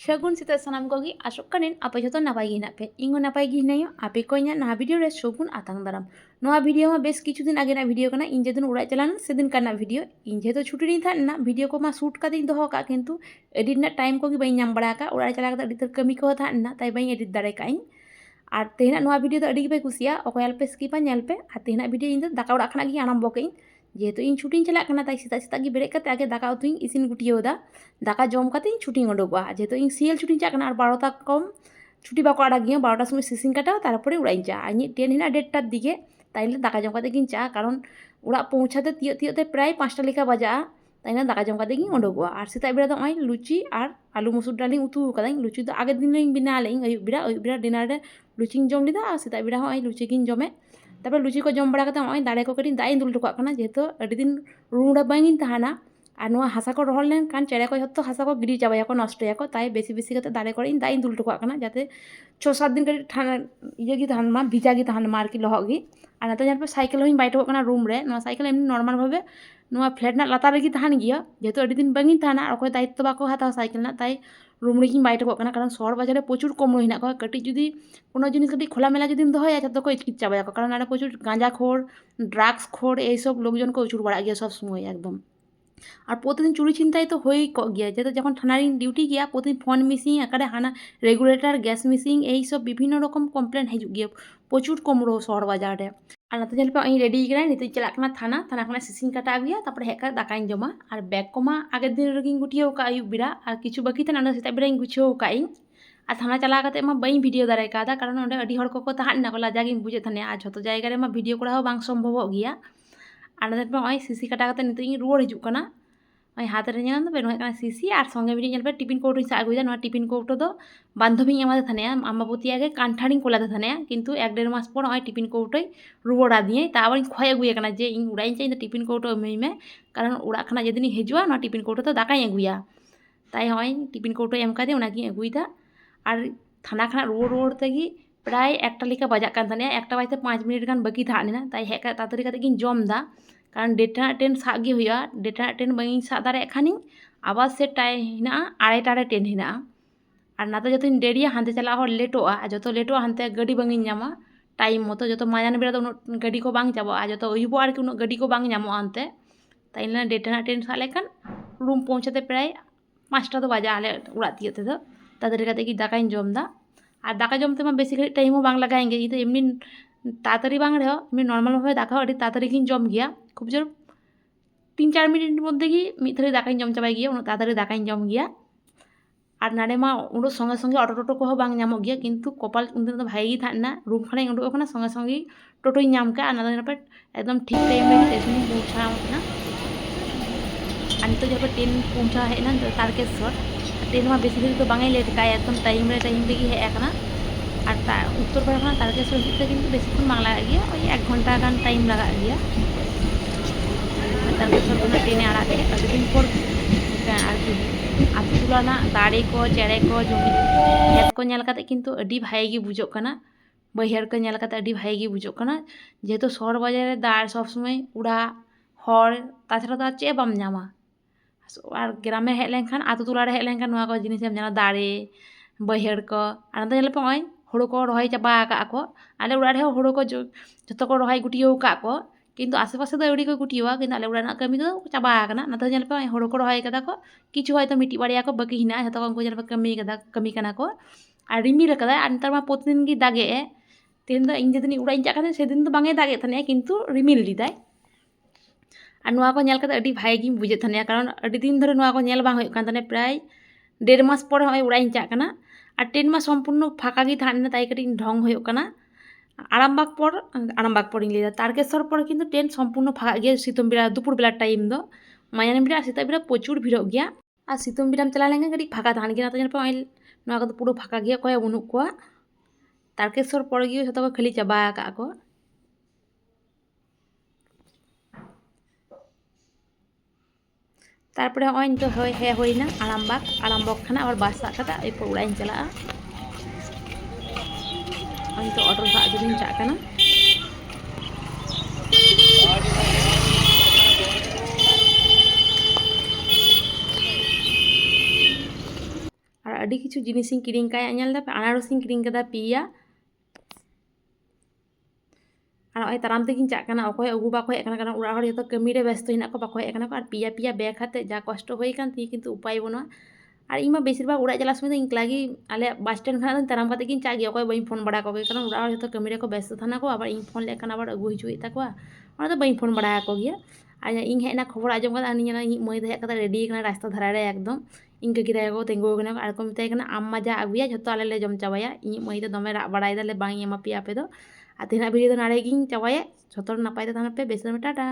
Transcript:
ᱥᱟᱹᱜᱩᱱ ᱥᱮᱛᱟᱜ ᱥᱟᱱᱟᱢ ᱠᱚᱜᱮ ᱟᱥᱚᱜ ᱠᱟᱹᱱᱟᱹᱧ ᱟᱯᱮ ᱡᱚᱛᱚ ᱱᱟᱯᱟᱭ ᱜᱮ ᱦᱮᱱᱟᱜ ᱯᱮ ᱤᱧ ᱦᱚᱸ ᱱᱟᱯᱟᱭ ᱜᱮ ᱦᱤᱱᱟᱹᱧᱟ ᱟᱯᱮ ᱠᱚ ᱤᱧᱟᱹᱜ ᱱᱚᱣᱟ ᱵᱷᱤᱰᱤᱭᱳ ᱨᱮ ᱥᱟᱹᱜᱩᱱ ᱟᱛᱟᱝ ᱫᱟᱨᱟᱢ ᱱᱚᱣᱟ ᱵᱷᱤᱰᱤᱭᱳ ᱢᱟ ᱵᱮᱥ ᱠᱤᱪᱷᱩ ᱫᱤᱱ ᱟᱜᱮ ᱵᱷᱤᱰᱤᱭᱳ ᱠᱟᱱᱟ ᱤᱧ ᱡᱮᱫᱤᱱ ᱚᱲᱟᱜ ᱪᱟᱞᱟᱣᱱᱟ ᱥᱮᱫᱤᱱ ᱠᱟᱨᱱᱟᱜ ᱵᱷᱤᱰᱤᱭᱳ ᱤᱧ ᱡᱮᱦᱮᱛु ᱪᱷᱩᱴᱤ ᱨᱤᱧ ᱛᱟᱦᱮᱸ ᱵᱷᱤᱰᱤᱭᱳ ᱠᱚ ᱢᱟ ᱥᱩᱴ ᱠᱟᱛᱮᱧ ᱫᱚᱦᱚ ᱠᱟᱜ ᱠᱤᱱᱛᱩ ᱮᱰᱤᱴ ᱨᱮᱱᱟᱜ ᱴᱟᱭᱤᱢ ᱠᱚᱜᱮ ᱵᱟᱹᱧ ᱧᱟᱢ ᱵᱟᱲᱟ ᱟᱠᱟᱫ ᱚᱲᱟᱜ ᱨᱮ ᱪᱟᱞᱟᱣ ᱠᱟᱛᱮ ᱟᱹᱰᱤ ᱩᱛᱟᱹᱨ ᱠᱟᱹᱢᱤ ᱠᱚ ᱛᱟᱦᱮᱸ ᱞᱮᱱᱟ ᱛᱟই ᱵᱟᱹᱧ ᱮᱰᱤᱴ ᱫᱟᱲᱮ ᱠᱟᱜ ᱟᱹᱧ ᱟᱨ ᱛᱮᱦᱮᱧᱟᱜ ᱱᱚᱣᱟ ᱵᱷᱤᱰᱤᱭᱳ ᱫᱚ ᱟᱹᱰᱤ ᱜᱮᱯᱮ ᱠᱩᱥᱤᱭᱟᱜᱼᱟ ᱚᱠᱚᱭ ᱯᱮ ᱥᱠᱤᱯᱟ ᱧᱮᱞ ᱯᱮ ᱟᱨ ᱛᱮᱦᱮᱧᱟᱜ ᱵᱷᱤᱰᱤᱭᱳ ᱤᱧ ᱫᱚ ᱫᱟᱠᱟ ᱚᱲᱟᱜ ᱠᱷᱚᱱᱟᱜ ᱜᱤᱧ ᱟᱨᱟᱢᱵᱚ ᱠᱟᱜ ᱟᱹᱧ ᱡᱮᱦᱮᱛु ᱤᱧ ᱪᱷᱩᱴᱤᱧ ᱪᱟᱞᱟᱜ ᱠᱟᱱᱟ ᱛᱟই ᱥᱮᱛᱟᱜ ᱥᱮᱛᱟᱜ ᱜᱮ ᱵᱮᱨᱮᱫ ᱠᱟᱛᱮ ᱟᱜᱮ ᱫᱟᱠᱟ ᱩᱛᱩᱧ ᱤᱥᱤᱱ ᱜᱩᱴᱭᱟᱹᱣ ᱫᱟ ᱫᱟᱠᱟ ᱡᱚᱢ ᱠᱟᱛᱮ ᱤᱧ ᱪᱷᱩᱴᱤᱧ ᱩᱰᱩᱠᱚᱜᱼᱟ ᱡᱮᱦᱮᱛु ᱤᱧ ᱥᱤᱭᱮᱞ ᱪᱷᱩᱴᱤᱧ ᱪᱟᱞᱟᱜ ᱠᱟᱱᱟ ᱟᱨ 12টা কম ছুটি বাকো আড়াগ গিয়ে 12টার সময় সিসিং কাটাও তারপরে উড়াই যা আইনি ট্রেন হিনা 1:30টার দিকে তাইলে দাকা জম কাতে গিয়ে চা কারণ উড়াগ পৌঁছাতে তিয়ো তিয়োতে প্রায় 5টা লেখা বাজা তাইনা দাকা জম কাতে গিয়ে উডুকᱚᱜᱼᱟ আর সেটা বেলা তো নয় লুচি আর আলু মসুর ডালিং উতু কাদাኝ লুচি তো আগের দিন রিং বিনা আলেኝ আয়ুব বিরা ডিনার রে লুচিং জম লিদা আর সেটা বেলা হয় লুচি গিন জমে তারপর লুচি কো জম বাড়া কাতে নয় দাড়ে কো কাটিং দাইন দুল টুকাক কানা যেহেতু আᱹᱰᱤ দিন ᱨᱩᱢ ᱨᱮ ᱵᱟᱝ ᱤᱧ ᱛᱟᱦᱮᱱᱟ ᱟᱨ ᱱᱚᱣᱟ ᱦᱟᱥᱟ ᱠᱚ ᱨᱚᱦᱚᱲ ᱞᱮᱱᱠᱷᱟᱱ ᱪᱮᱬᱮ ᱠᱚ ᱡᱷᱚᱛᱚ ᱦᱟᱥᱟ ᱠᱚ ᱜᱤᱰᱤ ᱪᱟᱵᱟᱭᱟᱠᱚ ᱱᱚᱥᱴᱚᱭᱟᱠᱚ ᱛᱟই ᱵᱮᱥᱤ ᱵᱮᱥᱤ ᱠᱟᱛᱮ ᱫᱟᱨᱮ ᱠᱚᱨᱮ ᱤᱧ ᱫᱟᱜ ᱤᱧ ᱫᱩᱞ ᱴᱩᱠᱟᱜ ᱠᱟᱱᱟ ᱡᱟᱛᱮ 6-7 दिन कटी ठान ये की तहन मा भिजा की तहन मार की लहग गी और नाते जान पे साइकिल होइं बाइट होकना रूम रे नवा साइकिल एमनी नॉर्मल भावे नवा फ्लैट ना लातार गी तहन गिया जेहेतु अडी दिन बंगिन तहना और कोई दायित्व बाको हाता साइकिल ना ताई रूम रे गिं बाइट होकना कारण शहर बाजार रे प्रचुर कमरो हिना को कटी जुदी कोनो जिनिस कटी खोला मेला जुदी दहया जतो को इचकिच चाबाया को कारण आडे प्रचुर गांजा खोर ड्राग्स खोर এই সব লোকজন को উচুর বাড়া গিয়া সব সময় একদম আর প্রতিদিন চুরি ছিনতাই তো হয়েই গিয়া যেহেতু যখন থানার ডিউটি গিয়া প্রতিদিন ফোন মিসিং আকারে হানা রেগুলেটর গ্যাস মিসিং এই সব বিভিন্ন রকম কমপ্লেন হিজুক গিয়া প্রচুর কমরো শহর বাজারে আর নাতে জেল আমি রেডি গিয়ে নিতে চালাক না থানা থানা খানা সিসিং কাটা আগুয়া তারপরে হেকা দাকাইন জমা আর ব্যাগ কমা আগের দিন রেগিং গুটিয়েও কা আয়ুব বিরা আর কিছু বাকি থানা সেটা বিরাইন গুছিয়েও কাই আর থানা চালা কাতে মা বাই ভিডিও দাঁড়ায় কাদা কারণ ওটা আডি হড় কো তাহান না কলা জাগিন বুঝে থানে আর যত জায়গায় মা ভিডিও করা বাং সম্ভব গিয়া আর নাতে ওই সিসি কাটা কাতে নিতে রুয়ার হিজুক কানা ওই হাতের ñelan তো বের সিসি আর সঙ্গে ভিডিও ñেলবে টিফিন কৌটো সা আগুইদা নোয়া টিফিন কৌটো তো বান্ধবী আমাদের থানে আম্মাপতি আগে কান্ঠাড়িং কোলাতে থানে কিন্তু 1-1.5 মাস পর ওই টিফিন কৌটোই রুবড়া দিয়ে তা আবার খয় আগুইয়া কানা যে ইন উড়াইন চাই টিফিন কৌটো এমইমে কারণ উড়া খানা যেদিন হিজুয়া নোয়া টিফিন কৌটো তো দাকাই আগুইয়া তাই হয় টিফিন কৌটো এম কাদে ওনাকি আগুইদা আর থানা খানা রুড় তেগি প্রায় 1টা লেখা বাজাক কান থানে 1টা বাজতে 5 মিনিট গান বাকি থানে তাই হেকা তাড়াতাড়ি কাতে গিন জম দা कारण 1:30 ट्रेन साग गे हुआ 1:30 ट्रेन बंगी सा दारे खानी आबाद से टाइम हिना 2:30 ट्रेन हिना और नाते जो डेरिया हानते चला और लेटोआ जो लेटोआ हानते गाड़ी बंगी नामा टाइम मतो जो माजान बेड़ा तो गाड़ी को बांग चाबा जो अयुबो आर कि गाड़ी को बांग नामो आनते ताई 1:30 ट्रेन सा लेखान रूम पहुंचाते प्राय 5टा तो बाजा आले उड़ा तियते तो तादरी काते कि दाकाइन जम दा और दाका जमते मा बेसि घड़ी टाइम बांग लागाएंगे तो एमनी ताड़ाताड़ी बांग रहे एमनी नॉर्मल भावे दाका अड़ी ताड़ाताड़ी गिन जम गया खूब जोर 3-4 मिनट मध्य गी मिद थाली दाकाई जम चाबाई गया उन ताड़ाताड़ी दाकाई जम गया और नाड़े मा उडो संगे संगे ऑटो टोटो को बांग नामो गया किंतु कपाल उनदिन तो भाई थाना रूम खाने उडो खाना संगे संगे टोटो नाम का और नादा पे एकदम ठीक टाइम रे स्टेशन पहुंचा ना और नितो जब ट्रेन पहुंचा है ना तारकेश्वर ट्रेन मा बेसि देरी तो बांगे लेट का एकदम टाइम रे गी है एकना और उत्तर पाड़ा तारकेश्वर हिजते किन्तु बेसिक्षण बांग लागा गया ओई 1 घंटा गान टाइम लागा गया तारकेश्वर ट्रेने आड़ाते अभी दिन पर आतु टोला दाड़े को चेड़े को जमी खेत को नेल काते किन्तु अडी भाई गी बुझोग कना बैहर को नेल काते अडी भाई गी बुझोग कना जेहेतु शहर बाजार दाड़ सब समय उड़ा हर ताछाड़ा तो चे बाम नामा और ग्रामे हेज लेनखान आतु टोला रे हेज लेनखान नोआ को जिनिस एम जाना दाड़े बैहर को और नते पे ओय हुड़ो को रहाय चाबा का को आले उड़ा रे हुड़ो को जतो को रहाय गुटियो का को किन्तु आसे पासे तो एड़ी को गुटिया किन्तु आले उड़ा कमी को चाबा आकना नाते जेल पे हुड़ो को रहाय कदा को किछु हयतो मिटी बाड़िया को बाकी हिना जतो को जेल पे कमी कना को और रिमिल कदा और नतार मा प्रतिदिन गी दागे तेन दो इन जेदिन उड़ा इन जाकाने सेदिन तो बांगे दागे थाने किन्तु रिमिल लिदाय और नोआ को नेल कते अडी भाई गी बुझे थाने कारण अडी दिन धरे नोआ को नेल बांग होय कान थाने प्राय 1.5 मास पर होय उड़ा इन जाकना और ट्रेन मा सम्पूर्ण फाँका गी थाने ताई कटी ढंग होय काना आरामबाग पर लिया तारकेश्वर पर किन्तु ट्रेन सम्पूर्ण फाँका गया सीतम बेला दुपुर बेला टाइम दो मायान बेला सेता बेला प्रचुर भिड़ोग गया और सीतम बेला चला लेंगे कटी फाँका तहन गया तो पुरो फाँका गया कोई बनुक को तारकेश्वर पर गए जो खाली चाबा का को तारपरे होय तो हे होइना आरामबाग खाना और बास साब कता एरपर उड़ा चला तो ऑटो साब जुदीन चाकना और ᱟᱹᱰᱤ ᱠᱤᱪᱷᱩ ᱡᱤᱱᱤᱥᱤᱧ ᱠᱤᱨᱤᱧ ᱠᱟᱜᱼᱟ ᱧᱮᱞ ᱫᱟᱯᱮ ᱟᱱᱟᱨᱚᱥᱤᱧ ᱠᱤᱨᱤᱧ ᱠᱟᱫᱟ ᱯᱮᱭᱟ ᱟᱨ ᱱᱚᱜᱼᱚᱭ ᱛᱟᱲᱟᱢ ᱛᱮᱜᱤᱧ ᱪᱟᱜ ᱠᱟᱱᱟ ᱚᱠᱚᱭ ᱟᱹᱜᱩ ᱵᱟᱠᱚ ᱦᱮᱡ ᱠᱟᱱᱟ ᱠᱟᱨᱚᱱ ᱚᱲᱟᱜ ᱦᱚᱲ ᱡᱚᱛᱚ ᱠᱟᱹᱢᱤᱨᱮ ᱵᱮᱥᱛᱚ ᱦᱮᱱᱟᱜ ᱠᱚᱣᱟ ᱵᱟᱠᱚ ᱦᱮᱡ ᱠᱟᱱᱟ ᱠᱚ ᱟᱨ ᱯᱮᱭᱟ ᱯᱮᱭᱟ ᱵᱮᱜᱽ ᱦᱟᱛᱮᱫ ᱡᱟ ᱠᱚᱥᱴᱚ ᱦᱩᱭ ᱠᱟᱱ ᱛᱤᱧ ᱠᱤᱱᱛᱩ ᱩᱯᱟᱭ ᱵᱟᱹᱱᱩᱜᱼᱟ ᱟᱨ ᱤᱧ ᱢᱟ ᱵᱮᱥᱤᱨ ᱵᱷᱟᱜᱽ ᱚᱲᱟᱜ ᱪᱟᱞᱟᱜ ᱥᱚᱢᱚᱭ ᱫᱚ ᱮᱠᱞᱟ ᱜᱮ ᱟᱞᱮᱭᱟᱜ ᱵᱟᱥ ᱥᱴᱮᱱᱰ ᱠᱷᱚᱱᱟᱜ ᱫᱚ ᱛᱟᱲᱟᱢ ᱠᱟᱛᱮ ᱜᱤᱧ ᱪᱟᱜ ᱜᱮᱭᱟ ᱚᱠᱚᱭ ᱵᱟᱹᱧ ᱯᱷᱳᱱ ᱵᱟᱲᱟ ᱠᱚᱜᱮ ᱠᱟᱨᱚᱱ ᱚᱲᱟᱜ ᱦᱚᱲ ᱡᱚᱛᱚ ᱠᱟᱹᱢᱤ ᱨᱮᱠᱚ ᱵᱮᱥᱛᱚ ᱛᱟᱦᱮᱱᱟ ᱠᱚ ᱟᱵᱟᱨ ᱤᱧ ᱯᱷᱳᱱ ᱞᱮᱠᱷᱟᱱ ᱟᱵᱟᱨ ᱟᱹᱜᱩ ᱦᱤᱡᱩᱜ ᱦᱩᱭᱩᱜ ᱛᱟᱠᱚᱣᱟ ᱚᱱᱟ ᱫᱚ ᱵᱟᱹᱧ ᱯᱷᱳᱱ ᱵᱟᱲᱟ ᱟᱠᱚ ᱜᱮᱭᱟ ᱟᱨ ᱤᱧ ᱦᱮᱡ ᱮᱱᱟ ᱠᱷᱚᱵᱚᱨ ᱟᱸᱡᱚᱢ ᱠᱟᱫᱟ ᱤᱧ ᱤᱧᱤᱡ ᱢᱟᱹᱭ ᱫᱚ ᱦᱮᱡ ᱠᱟᱛᱮ ᱨᱮᱰᱤ ᱠᱟᱱᱟ ᱨᱟᱥᱛᱟ ᱫᱷᱟᱨᱟ ᱨᱮ ᱮᱠᱫᱚᱢ ᱤᱧ ᱠᱟᱹᱠᱤ ᱛᱟᱠᱚ ᱠᱚ ᱛᱤᱸᱜᱩ ᱟᱠᱟᱱᱟ ᱟᱨ ᱠᱚ ᱢᱮᱛᱟᱭ ᱠᱟᱱᱟ ᱟᱢ ᱢᱟ ᱡᱟ ᱟᱹᱜᱩᱭᱟ ᱡᱷᱚᱛᱚ ᱟᱞᱮ ᱞᱮ ᱡᱚᱢ ᱪᱟᱵᱟᱭᱟ ᱤᱧᱤᱡ ᱢᱟᱹᱭ ᱫᱚ ᱫᱚᱢᱮ ᱨᱟᱜ ᱵᱟᱲᱟᱭᱮᱫᱟ ᱵᱟᱝ ᱤᱧ ᱮᱢᱟ ᱯᱮᱭᱟ ᱟᱯᱮ ᱫᱚ ᱟᱨ ᱛᱮᱦᱮᱧᱟᱜ ᱵᱷᱤᱰᱤᱭᱳ ᱫᱚ ᱱᱚᱰᱮ ᱜᱤᱧ ᱪᱟᱵᱟᱭᱟ ᱡᱷᱚᱛᱚ ᱦᱚᱲ ᱱᱟᱯᱟᱭ ᱛᱮ ᱛᱟᱦᱮᱱ ᱯᱮ ᱵᱮᱥ ᱴᱟᱴᱟ